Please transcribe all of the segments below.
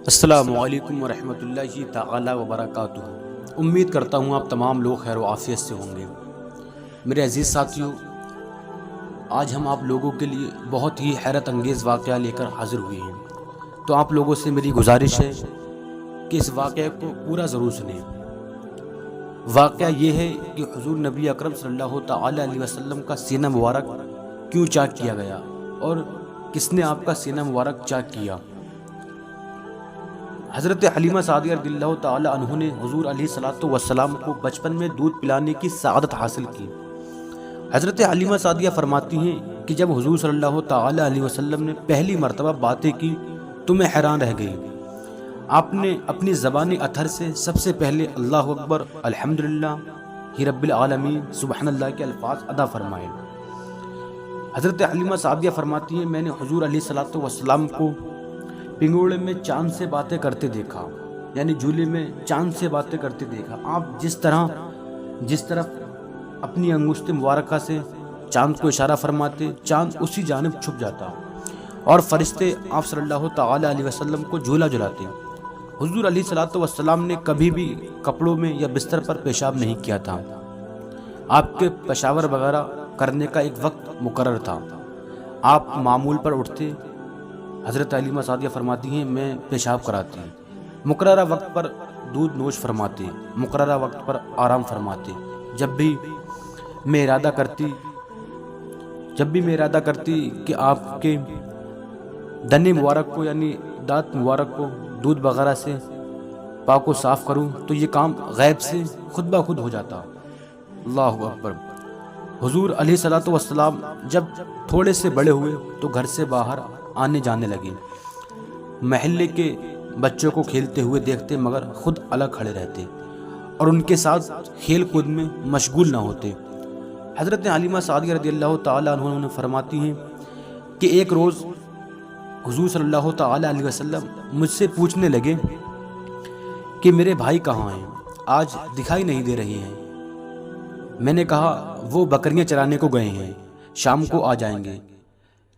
السلام علیکم ورحمۃ اللہ تعالی وبرکاتہ۔ امید کرتا ہوں آپ تمام لوگ خیر و عافیت سے ہوں گے۔ میرے عزیز ساتھیوں، آج ہم آپ لوگوں کے لیے بہت ہی حیرت انگیز واقعہ لے کر حاضر ہوئے ہیں، تو آپ لوگوں سے میری گزارش ہے کہ اس واقعے کو پورا ضرور سنیں۔ واقعہ یہ ہے کہ حضور نبی اکرم صلی اللہ تعالی علیہ وسلم کا سینہ مبارک کیوں چاک کیا گیا اور کس نے آپ کا سینہ مبارک چاک کیا۔ حضرت حلیمہ سعدیہ رضی اللہ تعالی عنہ نے حضور علیہ الصلوۃ والسلام کو بچپن میں دودھ پلانے کی سعادت حاصل کی۔ حضرت حلیمہ سعدیہ فرماتی ہیں کہ جب حضور صلی اللہ تعالی علیہ وسلم نے پہلی مرتبہ باتیں کی تو میں حیران رہ گئی۔ آپ نے اپنی زبان اطہر سے سب سے پہلے اللہ اکبر، الحمدللہ ہی رب العالمین، سبحان اللہ کے الفاظ ادا فرمائے۔ حضرت حلیمہ سعدیہ فرماتی ہیں کہ میں نے حضور علیہ الصلوۃ والسلام کو پنگوڑے میں چاند سے باتیں کرتے دیکھا، یعنی جھولے میں چاند سے باتیں کرتے دیکھا۔ آپ جس طرف اپنی انگشت مبارکہ سے چاند کو اشارہ فرماتے، چاند اسی جانب چھپ جاتا اور فرشتے آپ صلی اللہ تعالی علیہ وسلم کو جھولا جھلاتے۔ حضور علیہ الصلوۃ والسلام نے کبھی بھی کپڑوں میں یا بستر پر پیشاب نہیں کیا تھا۔ آپ کے پیشاور وغیرہ کرنے کا ایک وقت مقرر تھا۔ آپ معمول پر اٹھتے، حضرت حلیمہ سعدیہ فرماتی ہیں میں پیشاب کراتی، مقررہ وقت پر دودھ نوش فرماتے، مقررہ وقت پر آرام فرماتے۔ جب بھی میں ارادہ کرتی کہ آپ کے دنے مبارک کو یعنی دانت مبارک کو دودھ وغیرہ سے پاک و صاف کروں تو یہ کام غیب سے خود بخود ہو جاتا۔ اللہ اکبر۔ حضور علیہ الصلوۃ والسلام جب تھوڑے سے بڑے ہوئے تو گھر سے باہر آنے جانے لگے۔ محلے کے بچوں کو کھیلتے ہوئے دیکھتے مگر خود الگ کھڑے رہتے اور ان کے ساتھ کھیل کود میں مشغول نہ ہوتے۔ حضرت حلیمہ سعدیہ رضی اللہ تعالی عنہ نے فرماتی ہیں کہ ایک روز حضور صلی اللہ تعالی علیہ وسلم مجھ سے پوچھنے لگے کہ میرے بھائی کہاں ہیں، آج دکھائی نہیں دے رہے ہیں۔ میں نے کہا وہ بکریاں چرانے کو گئے ہیں، شام کو آ جائیں گے۔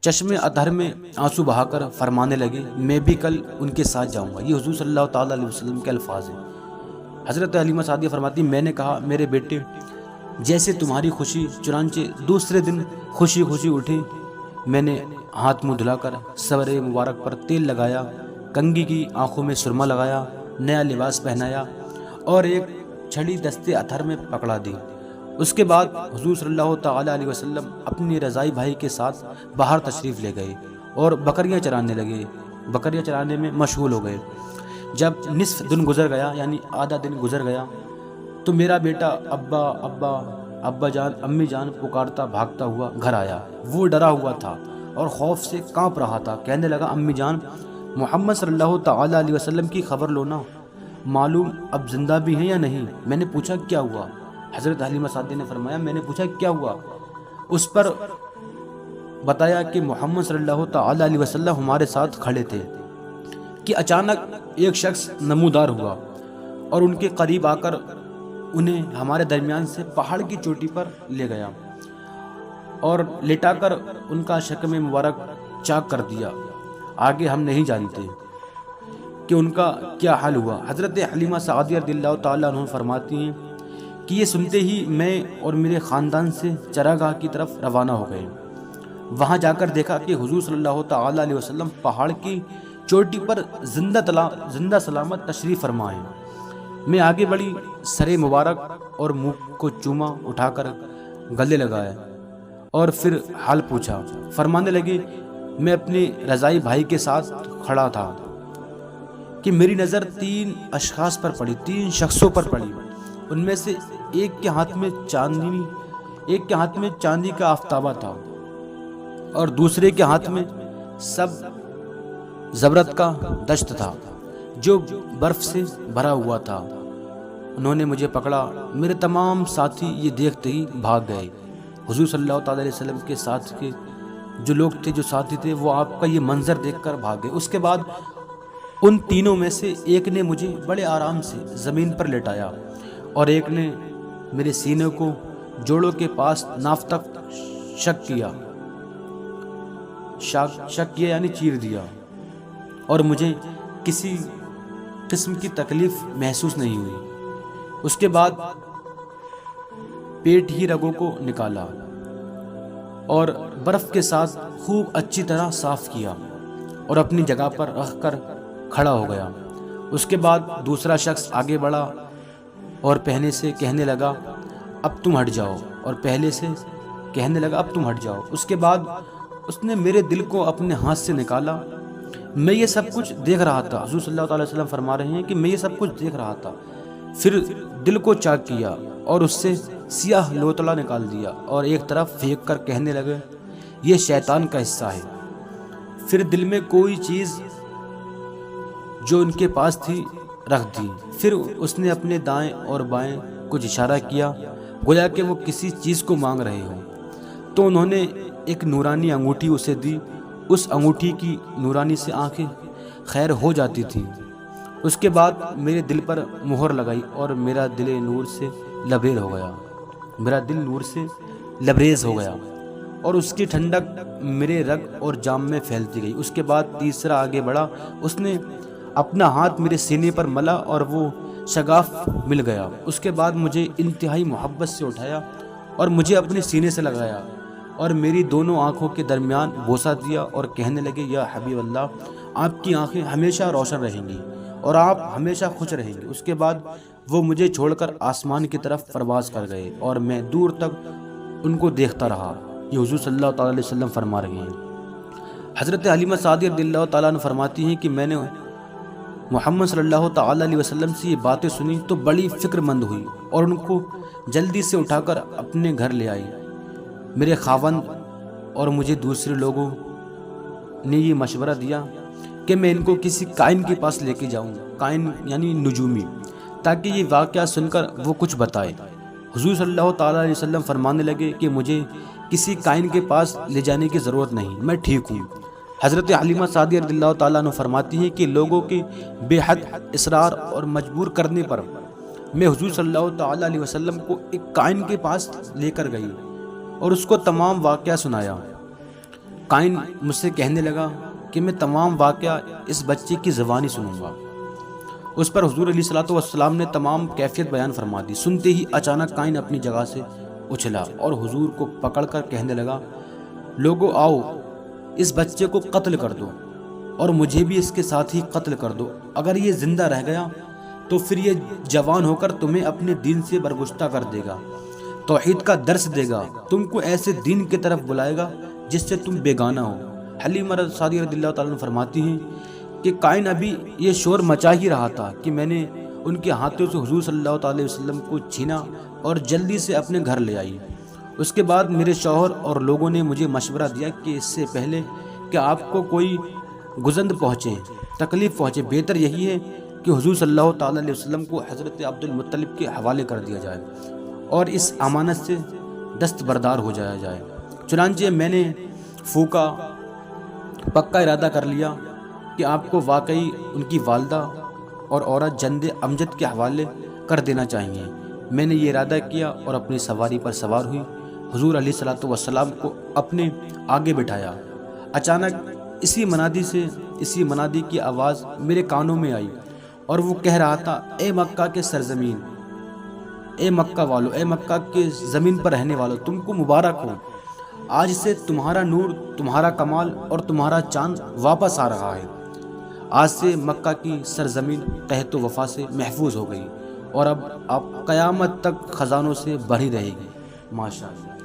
چشم اطہر میں آنسو بہا کر فرمانے لگے میں بھی کل ان کے ساتھ جاؤں گا۔ یہ حضور صلی اللہ تعالی علیہ وسلم کے الفاظ ہیں۔ حضرت حلیمہ سعدیہ فرماتی میں نے کہا میرے بیٹے جیسے تمہاری خوشی، چنانچہ دوسرے دن خوشی خوشی اٹھے۔ میں نے ہاتھ منہ دھلا کر سر مبارک پر تیل لگایا، کنگھی کی آنکھوں میں سرما لگایا، نیا لباس پہنایا اور ایک چھڑی دستے اطہر میں پکڑا دی۔ اس کے بعد حضور صلی اللہ تعالی علیہ وسلم اپنے رضائی بھائی کے ساتھ باہر تشریف لے گئے اور بکریاں چرانے لگے، بکریاں چرانے میں مشغول ہو گئے۔ جب نصف دن گزر گیا یعنی آدھا دن گزر گیا تو میرا بیٹا ابا ابا ابا جان امی جان پکارتا بھاگتا ہوا گھر آیا۔ وہ ڈرا ہوا تھا اور خوف سے کانپ رہا تھا۔ کہنے لگا امی جان محمد صلی اللہ تعالی علیہ وسلم کی خبر لو نا، معلوم اب زندہ بھی ہیں یا نہیں۔ میں نے پوچھا کیا ہوا؟ حضرت حلیمہ سعدیہ نے فرمایا میں نے پوچھا کیا ہوا؟ اس پر بتایا کہ محمد صلی اللہ تعالی علیہ وسلم ہمارے ساتھ کھڑے تھے کہ اچانک ایک شخص نمودار ہوا اور ان کے قریب آ کر انہیں ہمارے درمیان سے پہاڑ کی چوٹی پر لے گیا اور لٹا کر ان کا شکم مبارک چاک کر دیا۔ آگے ہم نہیں جانتے کہ ان کا کیا حال ہوا۔ حضرت حلیمہ سعدیہ رضی اللہ تعالی عنہ فرماتی ہیں کہ یہ سنتے ہی میں اور میرے خاندان سے چراگاہ کی طرف روانہ ہو گئے۔ وہاں جا کر دیکھا کہ حضور صلی اللہ تعالی علیہ وسلم پہاڑ کی چوٹی پر زندہ سلامت تشریف فرما ہیں۔ میں آگے بڑھی، سر مبارک اور منہ کو چوما، اٹھا کر گلے لگایا اور پھر حال پوچھا۔ فرمانے لگے میں اپنے رضائی بھائی کے ساتھ کھڑا تھا کہ میری نظر تین اشخاص پر پڑی، تین شخصوں پر پڑی۔ ان میں سے ایک کے ہاتھ میں چاندی کا آفتابہ تھا اور دوسرے کے ہاتھ میں سب زبرت کا دشت تھا جو برف سے بھرا ہوا تھا۔ انہوں نے مجھے پکڑا، میرے تمام ساتھی یہ دیکھتے ہی بھاگ گئے۔ حضور صلی اللہ تعالی علیہ وسلم کے ساتھ کے جو لوگ تھے، جو ساتھی تھے، وہ آپ کا یہ منظر دیکھ کر بھاگ گئے۔ اس کے بعد ان تینوں میں سے ایک نے مجھے بڑے آرام سے زمین پر لٹایا اور ایک نے میرے سینے کو جوڑوں کے پاس ناف تک شک کیا یعنی چیر دیا اور مجھے کسی قسم کی تکلیف محسوس نہیں ہوئی۔ اس کے بعد پیٹ ہی رگوں کو نکالا اور برف کے ساتھ خوب اچھی طرح صاف کیا اور اپنی جگہ پر رکھ کر کھڑا ہو گیا۔ اس کے بعد دوسرا شخص آگے بڑھا اور پہلے سے کہنے لگا اب تم ہٹ جاؤ، اور پہلے سے کہنے لگا اب تم ہٹ جاؤ۔ اس کے بعد اس نے میرے دل کو اپنے ہاتھ سے نکالا۔ میں یہ سب کچھ دیکھ رہا تھا، حضور صلی اللہ علیہ وسلم فرما رہے ہیں کہ میں یہ سب کچھ دیکھ رہا تھا۔ پھر دل کو چاک کیا اور اس سے سیاہ لوتڑا نکال دیا اور ایک طرف پھینک کر کہنے لگے یہ شیطان کا حصہ ہے۔ پھر دل میں کوئی چیز جو ان کے پاس تھی رکھ دی۔ پھر اس نے اپنے دائیں اور بائیں کچھ اشارہ کیا گویا کہ وہ کسی چیز کو مانگ رہے ہوں، تو انہوں نے ایک نورانی انگوٹھی اسے دی۔ اس انگوٹھی کی نورانی سے آنکھیں خیر ہو جاتی تھیں۔ اس کے بعد میرے دل پر مہر لگائی اور میرا دل نور سے لبریز ہو گیا اور اس کی ٹھنڈک میرے رگ اور جام میں پھیلتی گئی۔ اس کے بعد تیسرا آگے بڑھا، اس نے اپنا ہاتھ میرے سینے پر ملا اور وہ شگاف مل گیا۔ اس کے بعد مجھے انتہائی محبت سے اٹھایا اور مجھے اپنے سینے سے لگایا اور میری دونوں آنکھوں کے درمیان بوسہ دیا اور کہنے لگے یا حبیب اللہ، آپ کی آنکھیں ہمیشہ روشن رہیں گی اور آپ ہمیشہ خوش رہیں گے۔ اس کے بعد وہ مجھے چھوڑ کر آسمان کی طرف پرواز کر گئے اور میں دور تک ان کو دیکھتا رہا۔ یہ حضور صلی اللہ تعالیٰ علیہ وسلم فرما رہے ہیں۔ حضرت حلیمہ سعدیہ رضی اللہ تعالیٰ عنہ فرماتی ہیں کہ میں نے محمد صلی اللہ تعالیٰ علیہ وسلم سے یہ باتیں سنی تو بڑی فکر مند ہوئی اور ان کو جلدی سے اٹھا کر اپنے گھر لے آئی۔ میرے خاوند اور مجھے دوسرے لوگوں نے یہ مشورہ دیا کہ میں ان کو کسی کائن کے پاس لے کے جاؤں، کائن یعنی نجومی، تاکہ یہ واقعہ سن کر وہ کچھ بتائے۔ حضور صلی اللہ تعالیٰ علیہ وسلم فرمانے لگے کہ مجھے کسی کائن کے پاس لے جانے کی ضرورت نہیں، میں ٹھیک ہوں۔ حضرت حلیمہ سعدیہ رضی اللہ تعالیٰ عنہ فرماتی ہیں کہ لوگوں کے بے حد اصرار اور مجبور کرنے پر میں حضور صلی اللہ تعالیٰ علیہ وسلم کو ایک کائن کے پاس لے کر گئی اور اس کو تمام واقعہ سنایا۔ کائن مجھ سے کہنے لگا کہ میں تمام واقعہ اس بچے کی زبانی سنوں گا۔ اس پر حضور علیہ الصلوۃ والسلام نے تمام کیفیت بیان فرما دی۔ سنتے ہی اچانک کائن اپنی جگہ سے اچھلا اور حضور کو پکڑ کر کہنے لگا لوگو آؤ، اس بچے کو قتل کر دو اور مجھے بھی اس کے ساتھ ہی قتل کر دو۔ اگر یہ زندہ رہ گیا تو پھر یہ جوان ہو کر تمہیں اپنے دین سے برگشتہ کر دے گا، توحید کا درس دے گا، تم کو ایسے دین کی طرف بلائے گا جس سے تم بیگانہ ہو۔ حلیمہ سعدیہ رضی اللہ تعالیٰ عنہ فرماتی ہیں کہ کائن ابھی یہ شور مچا ہی رہا تھا کہ میں نے ان کے ہاتھوں سے حضور صلی اللہ تعالیٰ علیہ وسلم کو چھینا اور جلدی سے اپنے گھر لے آئی۔ اس کے بعد میرے شوہر اور لوگوں نے مجھے مشورہ دیا کہ اس سے پہلے کہ آپ کو کوئی گزند پہنچے، تکلیف پہنچے، بہتر یہی ہے کہ حضور صلی اللہ تعالیٰ علیہ وسلم کو حضرت عبد المطلب کے حوالے کر دیا جائے اور اس امانت سے دستبردار ہو جایا جائے۔ چنانچہ میں نے پھونکا، پکا ارادہ کر لیا کہ آپ کو واقعی ان کی والدہ اور عورت جند امجد کے حوالے کر دینا چاہیے۔ میں نے یہ ارادہ کیا اور اپنی سواری پر سوار ہوئی، حضور علیہ الصلوۃ والسلام کو اپنے آگے بٹھایا۔ اچانک اسی منادی کی آواز میرے کانوں میں آئی اور وہ کہہ رہا تھا اے مکہ کے سرزمین، اے مکہ والو، اے مکہ کے زمین پر رہنے والو، تم کو مبارک ہو، آج سے تمہارا نور، تمہارا کمال اور تمہارا چاند واپس آ رہا ہے۔ آج سے مکہ کی سرزمین قحط و وفا سے محفوظ ہو گئی اور اب آپ قیامت تک خزانوں سے بھری رہے گی۔ ماشاءاللہ۔